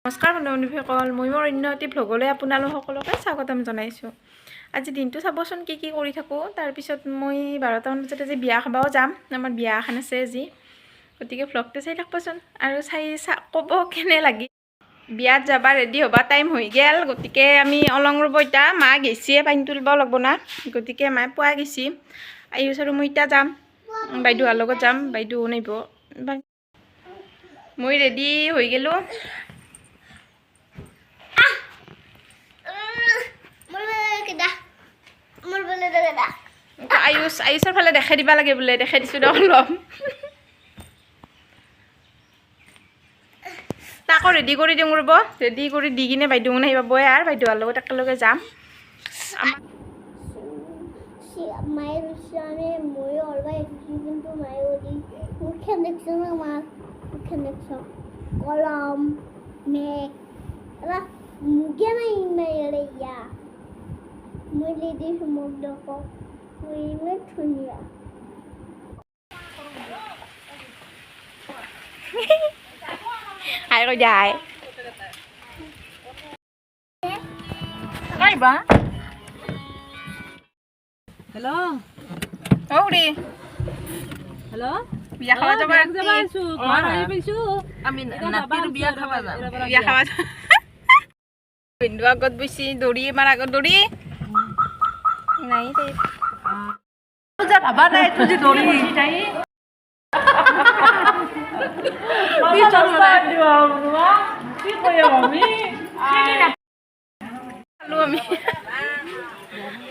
নমস্কাৰ বন্ধু-বান্ধৱীসকল, মই মোৰ অন্য এটি ভ্লগলৈ আপোনালোক সকলোকে স্বাগতম জনাইছোঁ। আজি দিনটো চাবচোন কি কৰি থাকোঁ। তাৰপিছত মই 12টামান বজাত আজি বিয়া খাবও যাম। আমাৰ বিয়া এখন আছে আজি, গতিকে ভ্লগটো চাই থাকবচোন আৰু ক'ব কেনে লাগি। বিয়াত যাবা ৰেডি হ'বা টাইম হৈ গ'ল, গতিকে আমি অলং ৰ'ব। এতিয়া মা গেছিয়ে পানী তুলিব লাগব না, গতিকে মায়ে পুৱা গেছি। আয়ুষ আৰু মই এতিয়া যাম, বাইদেউৰ লগত যাম, বাইদেউ নাহিব। মই ৰেডি হৈ গ'লোঁ। আয়ুষৰ ফালে দেখাই দিবা লাগে বোলে, দেখাই দিছোঁ দে অলপ। তাকো ৰেডি কৰি দিওঁ ৰ'ব, ৰেডি কৰি দি কিনে বাইদেউ নাহিব বই আৰু বাইদেউৰ লগত একেলগে যাম। কলম মেঘ মুগে নাই ইয়া মই লেডি মোক দেখো মই ধুনীয়া হাই কৈ দিয়া হাই। আহিবা হেল্ল' অ'ৰি হেল্ল' বিয়া খাব যাবা আমি নাতিৰ বিয়া খাব যাম। বিয়া খাব বিন্দু আগত বৈছি, দৌৰি মাৰ আগত দৌৰি নাই ভাবা নাই তুজি দৌৰি আমি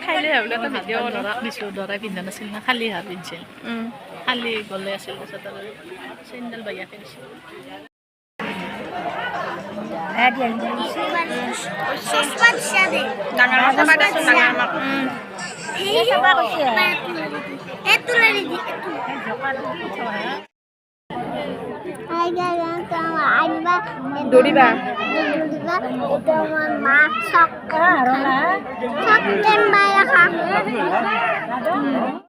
খাই লৈ ভাবিলো এটা ভিডিঅ' দৰাক দিছোঁ, দৰাই পিন্ধা নাছিল না, খালী হাত পিন্ধিছিল, খালী গলে আছিল। তাৰপিছত আৰু চেইনডাল বাগিয়াকে দিছিল। ডাঙৰ মাছ চাবা দেচোন, ডাঙৰ মাছ দৌৰিবা মাছ চক